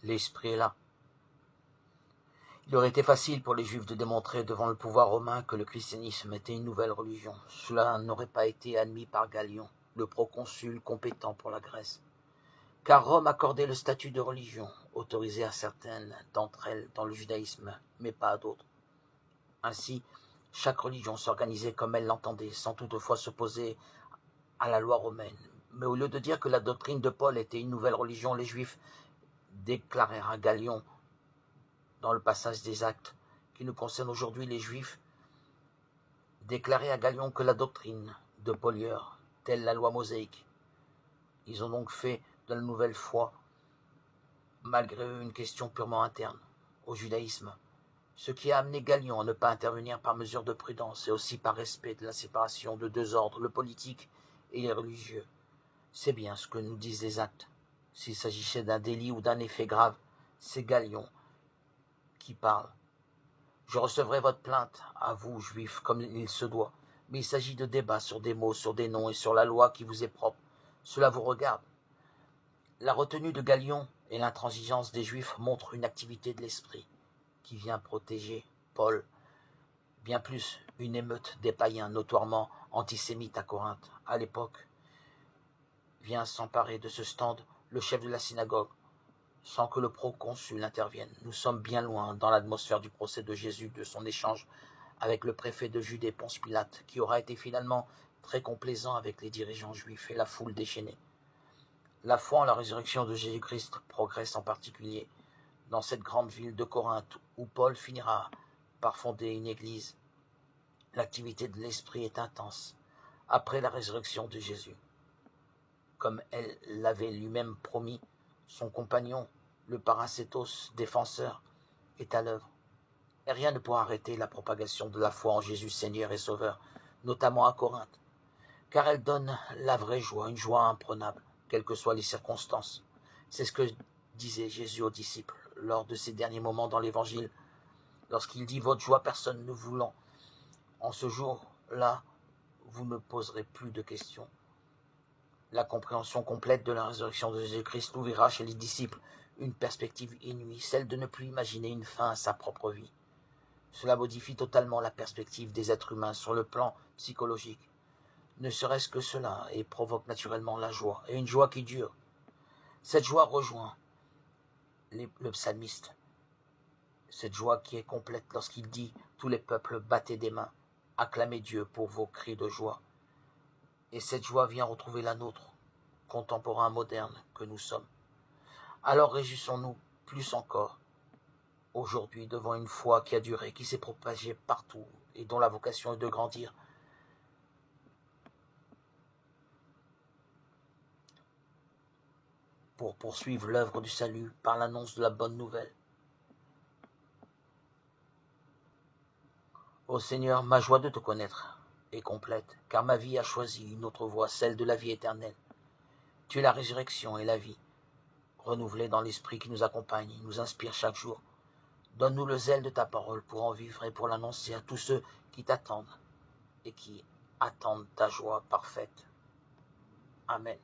L'Esprit est là. Il aurait été facile pour les Juifs de démontrer devant le pouvoir romain que le christianisme était une nouvelle religion. Cela n'aurait pas été admis par Galion, le proconsul compétent pour la Grèce. Car Rome accordait le statut de religion, autorisé à certaines d'entre elles dans le judaïsme, mais pas à d'autres. Ainsi, chaque religion s'organisait comme elle l'entendait, sans toutefois s'opposer à la loi romaine. Mais au lieu de dire que la doctrine de Paul était une nouvelle religion, les Juifs déclarèrent à Galion, dans le passage des Actes qui nous concerne aujourd'hui, les Juifs déclaraient à Galion que la doctrine de Polieur, telle la loi mosaïque. Ils ont donc fait de la nouvelle foi, malgré eux, une question purement interne au judaïsme, ce qui a amené Galion à ne pas intervenir par mesure de prudence et aussi par respect de la séparation de deux ordres, le politique et les religieux. C'est bien ce que nous disent les Actes. S'il s'agissait d'un délit ou d'un effet grave, c'est Galion qui parle. Je recevrai votre plainte, à vous, Juifs, comme il se doit, mais il s'agit de débats sur des mots, sur des noms et sur la loi qui vous est propre. Cela vous regarde. La retenue de Galion et l'intransigeance des Juifs montrent une activité de l'esprit qui vient protéger Paul, bien plus une émeute des païens notoirement antisémites à Corinthe. À l'époque, vient s'emparer de ce stand le chef de la synagogue, sans que le proconsul intervienne. Nous sommes bien loin dans l'atmosphère du procès de Jésus, de son échange avec le préfet de Judée, Ponce Pilate, qui aura été finalement très complaisant avec les dirigeants juifs et la foule déchaînée. La foi en la résurrection de Jésus-Christ progresse en particulier dans cette grande ville de Corinthe, où Paul finira par fonder une église. L'activité de l'esprit est intense après la résurrection de Jésus. Comme elle l'avait lui-même promis, son compagnon, le Paracétos défenseur, est à l'œuvre. Et rien ne pourra arrêter la propagation de la foi en Jésus Seigneur et Sauveur, notamment à Corinthe, car elle donne la vraie joie, une joie imprenable, quelles que soient les circonstances. C'est ce que disait Jésus aux disciples lors de ses derniers moments dans l'Évangile, lorsqu'il dit « Votre joie, personne ne voulant. En ce jour-là, vous ne poserez plus de questions. » La compréhension complète de la résurrection de Jésus-Christ ouvrira chez les disciples une perspective inouïe, celle de ne plus imaginer une fin à sa propre vie. Cela modifie totalement la perspective des êtres humains sur le plan psychologique. Ne serait-ce que cela, et provoque naturellement la joie, et une joie qui dure. Cette joie rejoint le psalmiste. Cette joie qui est complète lorsqu'il dit « Tous les peuples, battez des mains, acclamez Dieu pour vos cris de joie ». Et cette joie vient retrouver la nôtre, contemporains modernes que nous sommes. Alors réjouissons-nous plus encore, aujourd'hui, devant une foi qui a duré, qui s'est propagée partout et dont la vocation est de grandir. Pour poursuivre l'œuvre du salut par l'annonce de la bonne nouvelle. Ô Seigneur, ma joie de te connaître est complète, car ma vie a choisi une autre voie, celle de la vie éternelle. Tu es la résurrection et la vie, renouvelée dans l'esprit qui nous accompagne, nous inspire chaque jour. Donne-nous le zèle de ta parole pour en vivre et pour l'annoncer à tous ceux qui t'attendent et qui attendent ta joie parfaite. Amen.